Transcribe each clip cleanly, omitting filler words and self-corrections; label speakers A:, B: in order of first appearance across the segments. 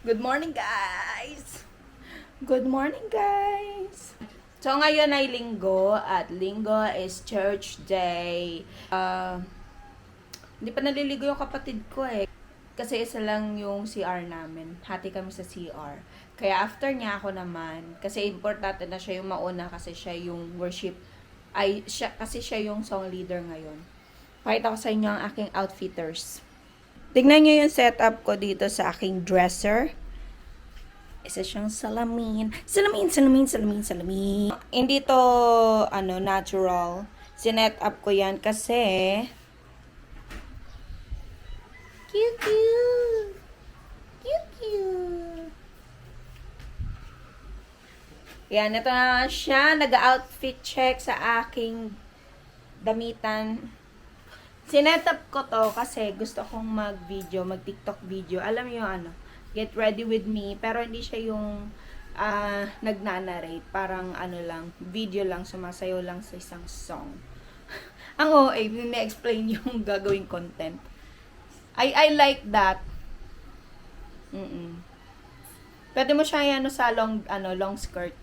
A: Good morning, guys! Good morning, guys! So, ngayon ay linggo at linggo is church day. Hindi pa naliligo yung kapatid ko eh. Kasi isa lang yung CR namin. Hati kami sa CR. Kaya after niya ako naman, kasi importante na siya yung mauna kasi siya yung worship. Kasi siya yung song leader ngayon. Pakita ko sa inyo ang aking outfitters. Tignan nyo yung setup ko dito sa aking dresser. Isa siyang salamin. Salamin. Hindi to, natural. Sinet up ko yan kasi cute. Yan, ito na siya. Nag-outfit check sa aking damitan. Sinet-up ko to kasi gusto kong mag-video, mag-TikTok video. Alam mo yung get ready with me. Pero hindi siya yung nagnanarrate. Parang video lang, sumasayaw lang sa isang song. Ang OA, na-explain yung gagawing content. I like that. Pwede mo siya sa long skirt.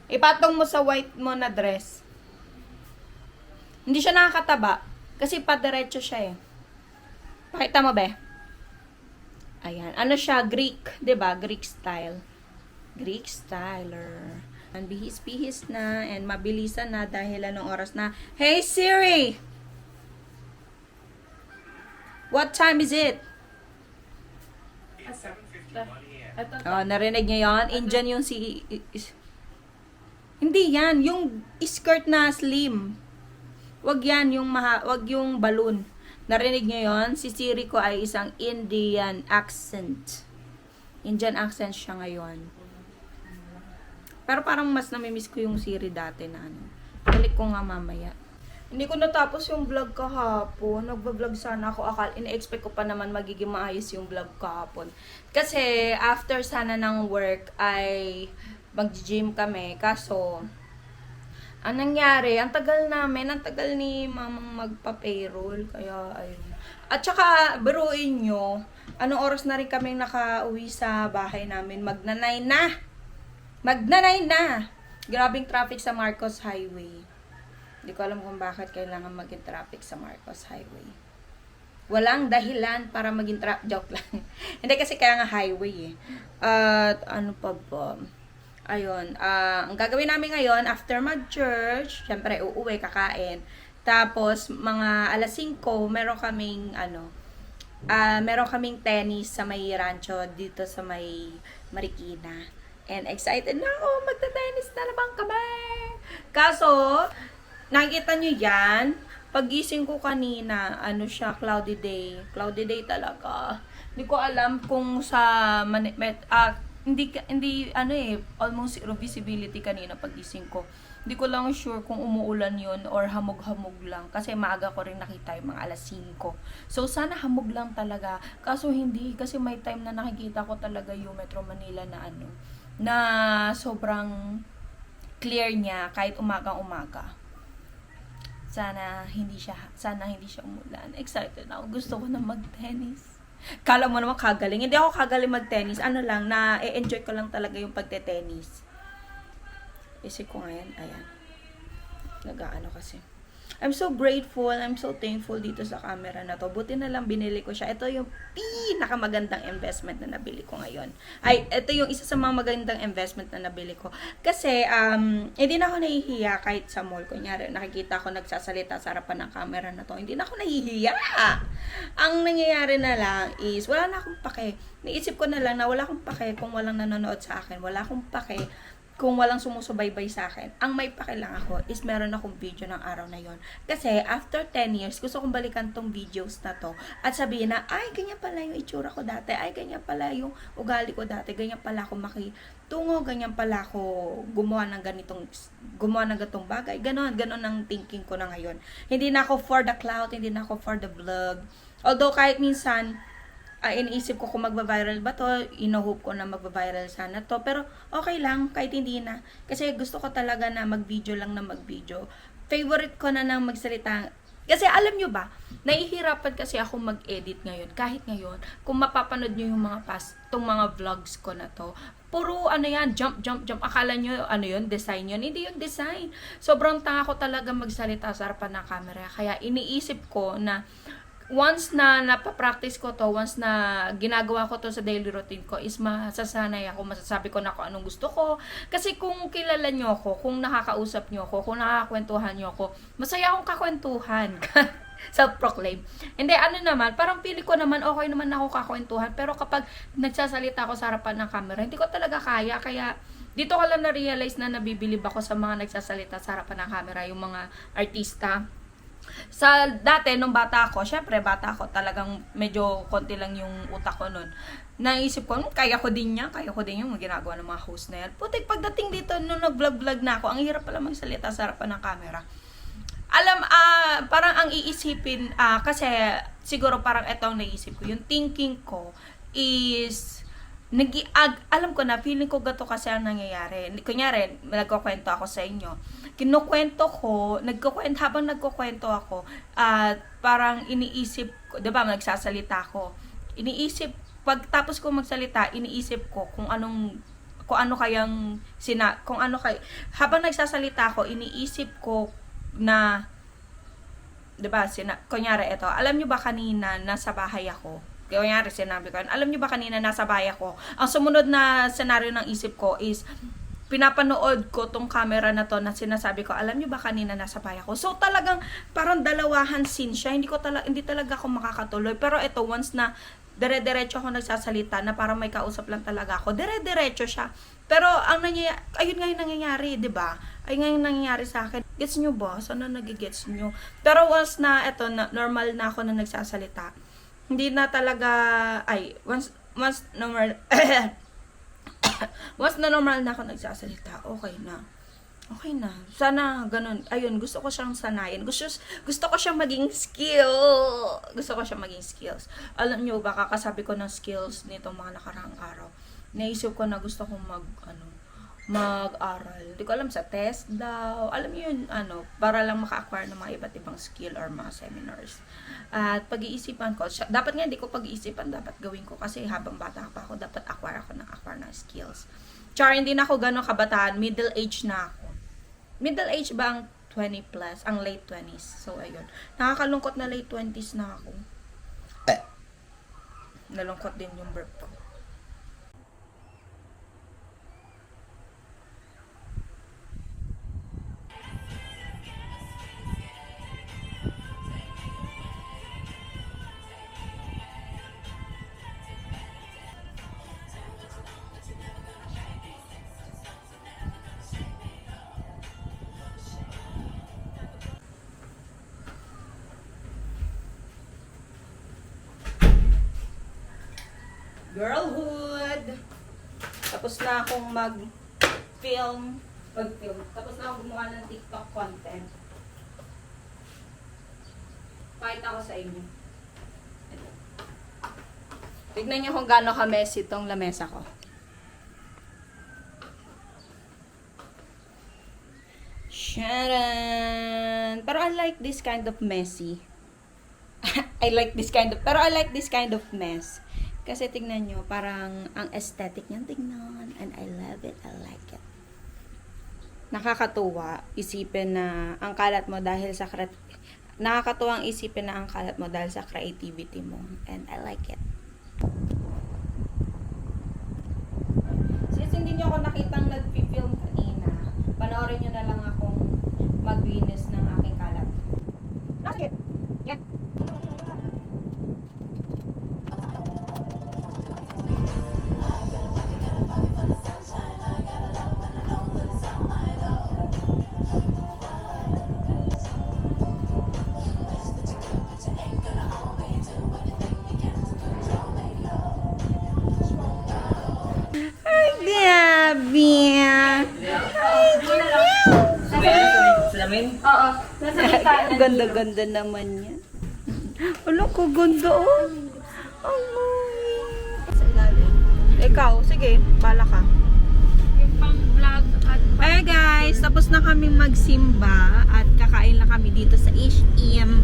A: Ipatong mo sa white mo na dress. Hindi siya nakakataba. Kasi padiretso siya eh. Pakita mo be? Ayan. Ano siya? Greek. 'Di ba? Greek style. Greek styler. And bihis-bihis na. And mabilisan na dahil anong oras na. Hey Siri! What time is it? Oh, narinig niyo yon? Indian yung Hindi yan. Yung skirt na slim. Wag yan, wag yung balloon. Narinig niyo yon? Si Siri ko ay isang Indian accent. Indian accent siya ngayon. Pero parang mas namimiss ko yung Siri dati na Balik ko nga mamaya. Hindi ko natapos yung vlog kahapon. Nagba-vlog sana ako. Ina-expect ko pa naman magiging maayos yung vlog kahapon. Kasi after sana ng work ay mag-gym kami. Kaso ang nangyari, ang tagal ni mamang magpa-payroll, kaya ayun. At saka, biruin nyo, anong oras na rin kaming nakauwi sa bahay namin, magnanay na! Grabing traffic sa Marcos Highway. Hindi ko alam kung bakit kailangan maging traffic sa Marcos Highway. Walang dahilan para maging joke lang. Hindi kasi kaya nga highway eh. At ano pa ba? Ayun, ang gagawin namin ngayon, after mag-church, syempre uuwi, kakain. Tapos, mga alas 5, meron kaming tennis sa may rancho dito sa may Marikina. And excited na ako, magta-tennis na naman kami! Kaso, nakikita nyo yan, pagising ko kanina, cloudy day. Cloudy day talaga. Hindi ko alam kung sa hindi almost zero visibility kanina pagising ko. Hindi ko lang sure kung umuulan yun or hamog-hamog lang. Kasi maaga ko rin nakita yung mga alas 5. So, sana hamog lang talaga. Kaso hindi. Kasi may time na nakikita ko talaga yung Metro Manila na sobrang clear niya kahit umagang-umaga. Sana hindi siya umulan. Excited ako. Gusto ko na mag-tennis. Kala mo naman kagaling. Hindi ako kagaling mag-tennis. Na-enjoy ko lang talaga yung pagte-tennis. Isip ko ngayon, ayan. Kasi. I'm so grateful, I'm so thankful dito sa camera na to. Buti na lang binili ko siya. Ito yung pinakamagandang investment na nabili ko ngayon. Ito yung isa sa mga magandang investment na nabili ko. Kasi, hindi na ako nahihiya kahit sa mall. Kunyari, nakikita ko nagsasalita sa harapan ng camera na to. Hindi na ako nahihiya. Ang nangyayari na lang is, wala na akong pake. Naisip ko na lang na wala akong pake kung walang nanonood sa akin. Wala akong pake kung walang sumusubaybay sa akin. Ang may pakilang ako is meron akong video ng araw na yon. Kasi after 10 years, gusto kong balikan tong videos na to at sabihin na, ay, ganyan pala yung itsura ko dati, ay, ganyan pala yung ugali ko dati, ganyan pala ako makitungo, ganyan pala ako gumawa ng ganitong bagay. Ganon ang thinking ko na ngayon. Hindi na ako for the clout, hindi na ako for the vlog. Although kahit minsan, iniisip ko kung magba-viral ba to, ino-hope ko na magba-viral sana to, pero okay lang, kahit hindi na. Kasi gusto ko talaga na mag-video lang na mag-video. Favorite ko na nang magsalita Kasi alam nyo ba, nahihirapan kasi ako mag-edit ngayon. Kahit ngayon, kung mapapanood nyo yung mga tong mga vlogs ko na to, puro ano yan, jump. Akala nyo ano yun, design yun. Hindi yung design. Sobrang tanga ko talaga magsalita sa harapan ng camera. Kaya iniisip ko na once na napapractice ko to, once na ginagawa ko to sa daily routine ko, is masasanay ako, masasabi ko na kung anong gusto ko. Kasi kung kilala nyo ako, kung nakakausap nyo ako, kung nakakakwentuhan nyo ako, masaya akong kakwentuhan. Self-proclaim. Hindi, ano naman, parang pili ko naman, okay naman ako kakwentuhan. Pero kapag nagsasalita ako sa harapan ng camera, hindi ko talaga kaya. Kaya, dito ko lang na-realize na nabibilib ako sa mga nagsasalita sa harapan ng camera, yung mga artista. Sa dati, nung bata ako, syempre bata ako, talagang medyo konti lang yung utak ko nun. Naisip ko, kaya ko din yung ginagawa ng mga host na yan. Putik, pagdating dito, nung nag-vlog na ako, ang hirap pala magsalita sa harapan ng camera. Parang ang iisipin, kasi siguro parang etong naisip ko, yung thinking ko is, alam ko na, feeling ko gato kasi ang nangyayari. Kunyari, nagkukwento ako sa inyo. Habang nagkukwento ako, parang iniisip ko, diba, nagsasalita ako. Pagtapos ko magsalita, iniisip ko kung ano kayang, habang nagsasalita ako, iniisip ko na, diba, kunyari ito, alam nyo ba kanina nasa bahay ako? Kunyari sinabi ko, alam nyo ba kanina nasa bahay ako? Ang sumunod na senaryo ng isip ko is, pinapanood ko tong camera na to na sinasabi ko, alam nyo ba kanina nasa bahay ako? So talagang parang dalawahan scene siya, hindi talaga ako makakatuloy. Pero ito, once na dire-diretso ako nagsasalita na parang may kausap lang talaga ako, dire-diretso siya. Pero ang ayun nga yung nangyayari, 'di ba? Ayun nga yung nangyayari sa akin. Gets nyo ba? Sana nagigets nyo. Pero once na ito, normal na ako na nagsasalita, hindi na talaga, once normal, once na normal na ako nagsasalita, okay na. Okay na. Sana ganun. Ayun, gusto ko siyang sanayin. Gusto ko siyang maging skills. Alam nyo ba, kakasabi ko ng skills nitong mga nakaraang araw. Naisip ko na gusto kong mag-aral. Hindi ko alam, sa test daw. Alam niyo yun, para lang maka-acquire ng mga iba't ibang skill or mga seminars. At pag-iisipan ko, dapat nga hindi ko pag-iisipan, dapat gawin ko. Kasi habang bata pa ako, dapat acquire ng skills. Char, hindi na ako gano'ng kabataan. Middle age na ako. Middle age ba ang 20 plus? Ang late 20s. So, ayun. Nakakalungkot na late 20s na ako. Nalungkot din yung burp ko. Girlhood! Tapos na akong mag-film. Tapos na akong gumawa ng TikTok content. Pakita ko sa inyo. Ito. Tignan nyo kung gaano ka-messy itong lamesa ko. Sharon! Pero I like this kind of messy. I like this kind of mess. Kasi tignan nyo, parang ang aesthetic niyan tignan. And I love it. I like it. Nakakatuwa isipin na ang kalat mo dahil sa nakakatuwang isipin na ang kalat mo dahil sa creativity mo. And I like it. Since hindi nyo ako nakitang nag-film kanina, panoorin nyo na lang akong maglinis ng aking kalat. Bakit? Yeah. Oo. Ang ganda-ganda naman yan. Wala ko ganda oh. Ikaw, sige, bala ka.
B: Yung pang pang vlog at
A: Hey guys, tapos na kami magsimba at kakain lang kami dito sa Ichim.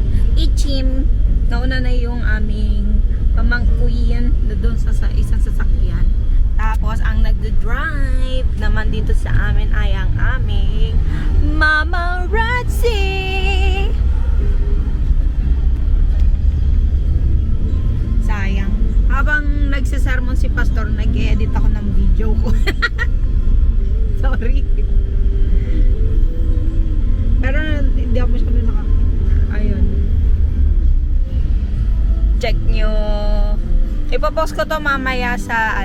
A: Nauna na yung aming pamangkuyin doon sa isang sasakyan. Tapos ang nagdo-drive naman dito sa amin ay ang aming Mama Ratsi. Sayang. Habang nagsisermon si Pastor, nag-edit ako ng video ko. Sorry. Pero hindi ako masyado ayun. Check nyo. Ipopost ko to mamaya sa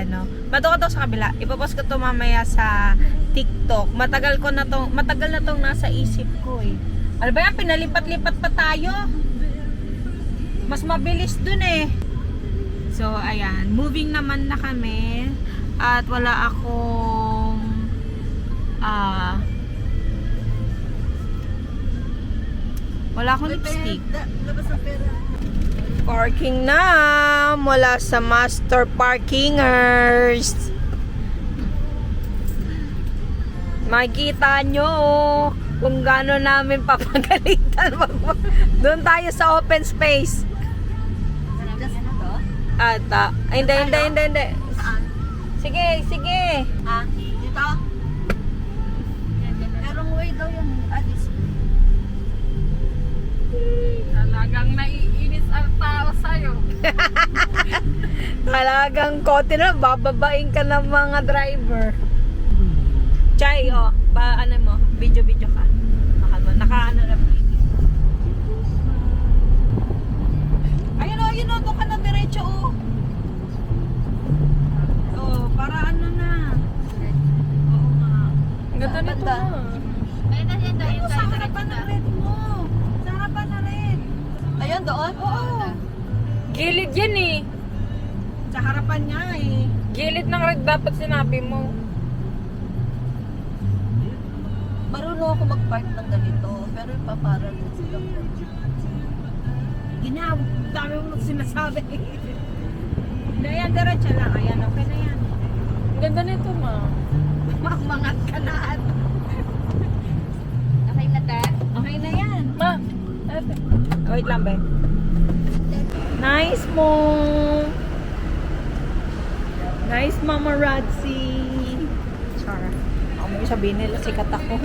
A: bato ko to sa kabila. Ipopost ko to mamaya sa TikTok. Matagal na tong nasa isip ko eh. Ano ba yan? Pinalipat-lipat pa tayo. Mas mabilis dun eh. So, ayan. Moving naman na kami. At wala akong lipstick. Parking na mula sa Master Parkingers. Makikita nyo kung gaano namin papagalitan. Doon tayo sa open space. Hindi.
B: saan?
A: Sige.
B: Dito? Merong way daw yan. Talagang naiinis ang tao sa'yo.
A: Talagang kote na, bababain ka ng mga driver. Chay, video ka. Naka na Ayun o, doon ka na diretso o. Para na. Oo nga. Ang ganda nito na. Ayun, sa harapan na red mo. Sa harapan na red.
B: Ayun, doon?
A: Oo.
C: Gilid yan eh.
A: Sa harapan niya eh.
C: Gilid ng red dapat sinabi mo.
B: Marunong ako mag-park ng ganito, pero ipaparal din sila.
A: Dami mo sinasabi. Hindi yan, diretso lang. Ayan, okay na yan.
C: Ang ganda nito, ma.
A: Mangat ka na.
B: Okay na ta?
A: Okay na yan.
C: Ma,
A: Wait lang, be. Nice mo. Nice, Mama Ratsi. Char. Ako mo sabihin nila, sikat ako.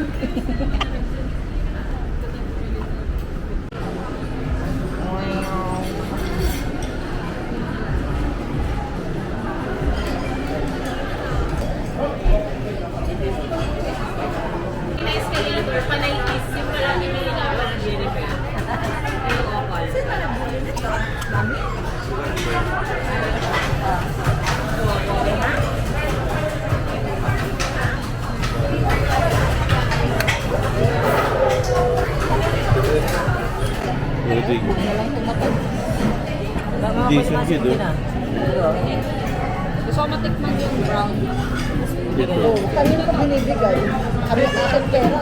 D: Decent kid, oh.
B: Gusto ko matikman yung brown.
A: Kanino ka binibigay? Kami sa akin pera.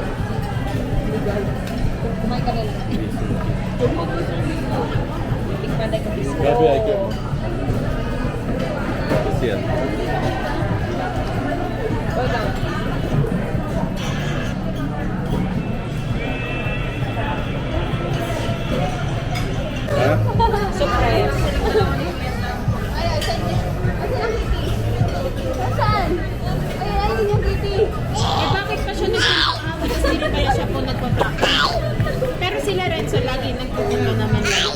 B: Kumain ka nila.
A: Tikman na ka biscuit.
D: Grabe, I can. Kasi yan. Ha?
A: Surprise.
B: Saan? Ay, yung kitty.
E: Bakit pa siya nagpunta? Kasi hindi kaya siya po nagpa-practice. Pero sila Renzo lagi nagpupunta naman lang.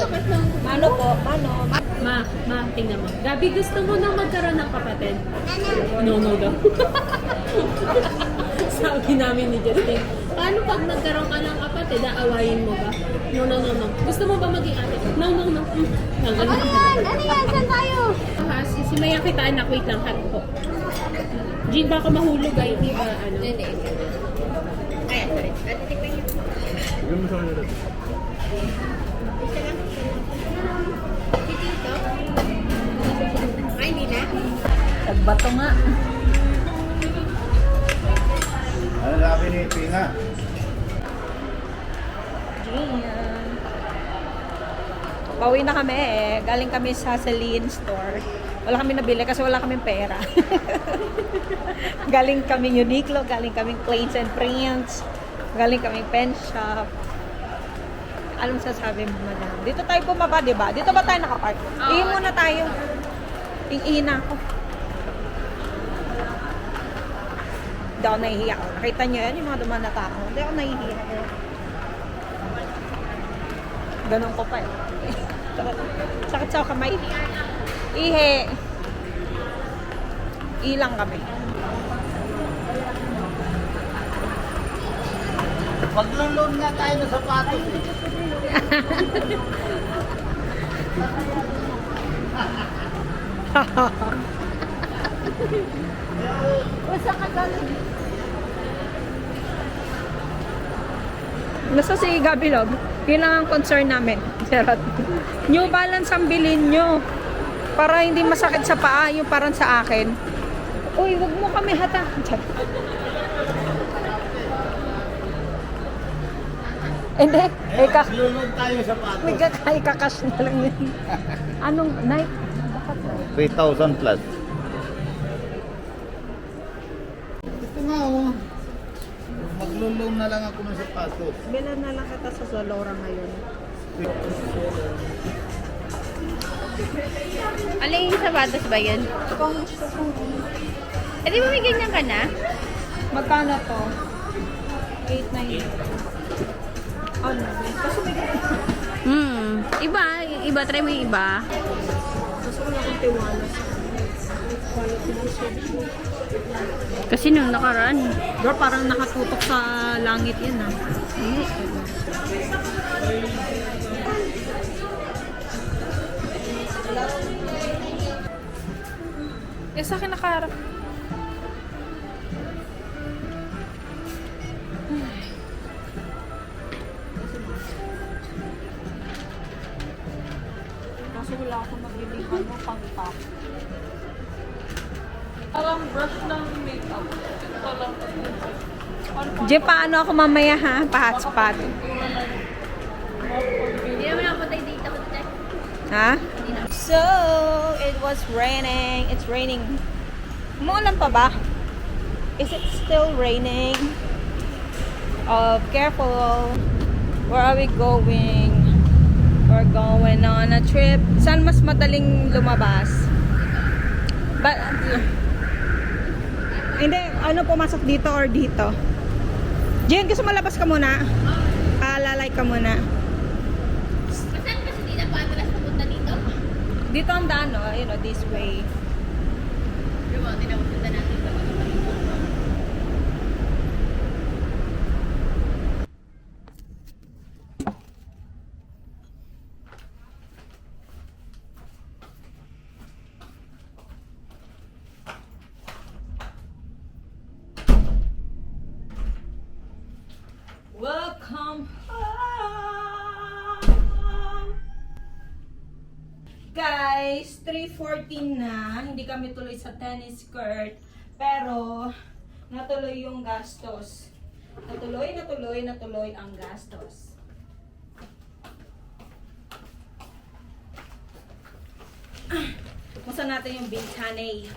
A: Ano po? Ano?
E: Ma, tingnan mo. Gabi, gusto mo na magkaroon ng kapatid? No daw. Sabi namin ni Justin, paano pag nagkaroon ka ng kapatid, aawayin mo ba? No. Gusto mo ba maging ate? No.
B: Ano yan? Saan tayo?
E: Si Maya kita anak, wait lang, hug po. Jean, baka mahulog ay, di ba, ano?
B: Hindi. Ayan, sorry. Atitikman niyo.
D: Bigyan mo sa kanya natin.
B: Dito? Ay, hindi na.
A: Nagbato nga.
D: Ano laki ni Pinga?
A: Pauwi na kami eh. Galing kami sa Celine store. Wala kami nabili kasi wala kaming pera. Galing kami Uniqlo, galing kami Plains and Prints, galing kami pen shop. Alam sasabi mo, madam. Dito tayo bumaba, di ba? Dito ba tayo nakapark? Ihi muna tayo. Ihi na ako. Hindi ako nahihiya. Nakita nyo yan, yung mga dumaan na tao. Hindi ako nahihiya. Ganun ko pa eh. Sakit sa kamay. Ihe. Ilang kami.
B: Maglulun nga tayo ng sapatos eh. Basta ka galing.
A: Nasa si Gabilog, yun lang ang concern namin. Charot. New Balance ang bilhin nyo. Para hindi masakit sa paa, yung parang sa akin. Uy, wag mo kami hata. Hindi.
B: Maglulun tayo ng sapatos.
A: May kakash na lang yun. Anong night?
D: 3,000 plus.
B: Ito nga oh. Maglulun na lang ako ng sapatos.
A: Bilan na lang kita sa Zalora ngayon.
E: Alin yung sapatos ba yun? Eh di ba may ganyan ka na?
A: Magkano to? 890. Ano? Kasi may
E: Iba. Try mo yung iba.
A: Kasi wala akong tiwala sa quality ng service.
E: Kasi nung nakaraan.
A: Girl, parang nakatutok sa langit yan ah.
C: Eh, sa akin nakaharap.
A: Kaso wala akong magiging pang-pack. Parang brush ng makeup. Je, paano ako mamaya ha? Pa-hotspot.
E: Hindi naman ako patay dito.
A: Ha? So, it was raining. It's raining. Umuulan pa ba? Is it still raining? Oh, careful. Where are we going? We're going on a trip. Saan mas madaling lumabas? But, hindi, ano pumasok dito or dito? Jen, gusto malabas ka muna? Lalay ka muna.
E: Saan kasi di na pa-atras pupunta dito?
A: Dito ang daan, no? You know, this way.
E: Diba, di na pupunta natin.
A: Welcome home! Guys, 3:14 na. Hindi kami tuloy sa tennis court. Pero, natuloy yung gastos. Natuloy ang gastos. Buksan natin yung Big Tanay.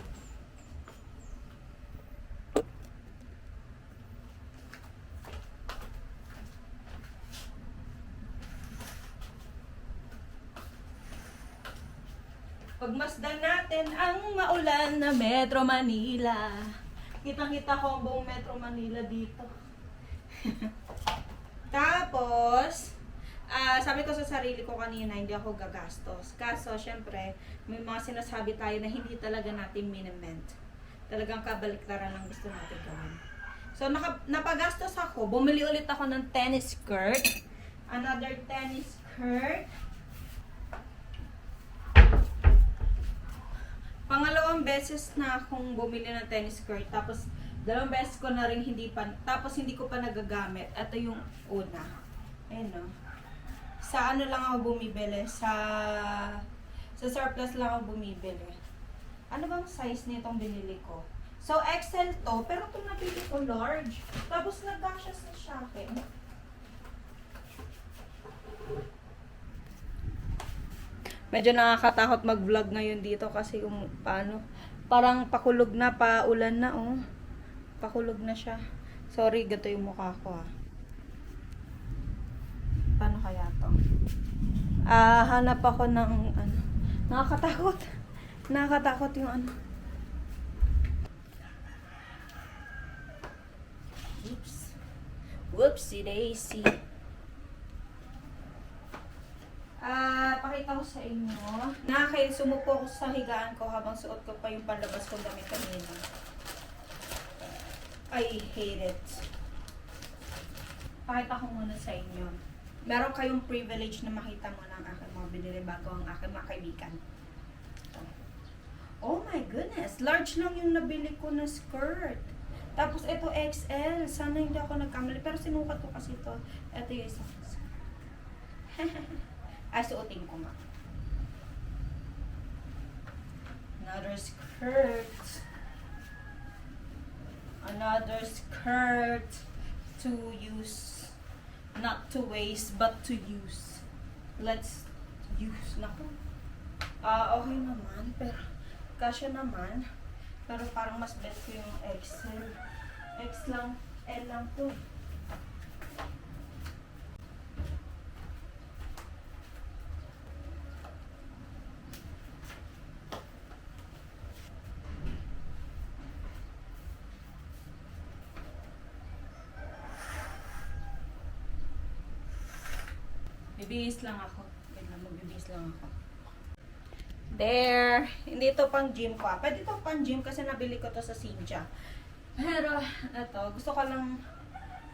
A: Pagmasdan natin ang maulan na Metro Manila. Kitang-kita ko ang buong Metro Manila dito. Tapos, sabi ko sa sarili ko kanina, hindi ako gagastos. Kaso, syempre, may mga sinasabi tayo na hindi talaga natin miniment. Talagang kabaliktaran ang gusto natin gawin. So, napagastos ako. Bumili ulit ako ng tennis skirt. Another tennis skirt. Pangalawang beses na akong bumili ng tennis skirt. Tapos, dalawang beses ko na rin hindi ko pa nagagamit. Ito yung una. Ayan no. Sa ano lang ako bumibili? Sa surplus lang ako bumibili. Ano bang size nitong binili ko? So, XL to. Pero itong nabili ko, large. Tapos, nag-gasya sa akin. Medyo nakakatakot mag-vlog ngayon dito kasi kung paano. Parang pakulog na, paulan na, oh. Pakulog na siya. Sorry, gato yung mukha ko, ah. Paano kaya to? Hanap ako ng, ano. Nakakatakot. Nakakatakot yung ano. Oops. Whoopsie daisy. Pakita ko sa inyo. Sumupo ako sa higaan ko habang suot ko pa yung panlabas kong damit kanina. I hate it. Pakita ko muna sa inyo. Meron kayong privilege na makita mo ng aking mga binili bago ang aking mga kaibigan. Oh my goodness! Large lang yung nabili ko na skirt. Tapos ito XL. Sana hindi ako nagkamali. Pero sinukat ko kasi ito. Ito yung isa. Suotin ko nga. Another skirt. Another skirt to use. Not to waste, but to use. Let's use. Naku. Okay naman. Pero, kasya naman. Pero parang mas bet ko yung XL. X lang, L lang to. Bibihis lang ako. Wait lang, magbibihis lang ako. There! Hindi to pang gym ko. Pwede to pang gym kasi nabili ko to sa Sinja. Pero, ito, gusto ko lang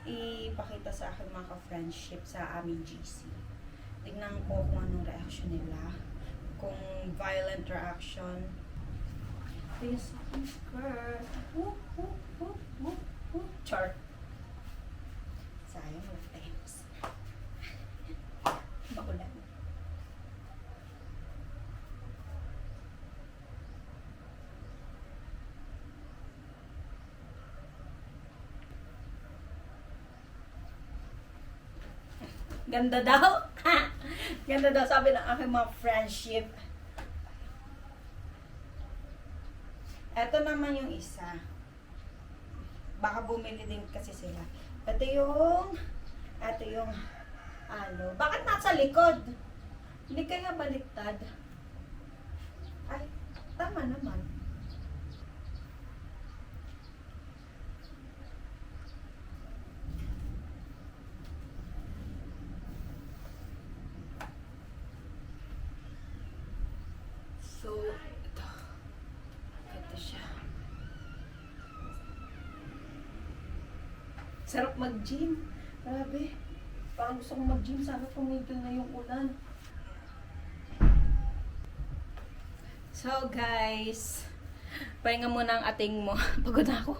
A: ipakita sa akin mga ka-friendship sa aming GC. Tignan ko kung anong reaction nila. Kung violent reaction. Ito yung sa aking skirt. Whoop, whoop, whoop, whoop, whoop. Char. Sayang, wala times. Makulan. Ganda daw. Ganda daw, sabi ng aking mga friendship. Ito naman yung isa. Baka bumili din kasi sila. Ito yung ano. Bakit nasa likod? Hindi kaya baliktad? Ay, tama naman. So, ito. Ito siya. Sarap mag-gym. Grabe. Parang gusto kong mag-gym. Sana tumigil na yung ulan. So, guys. Pahinga muna ang ating mo. Pagod na ako.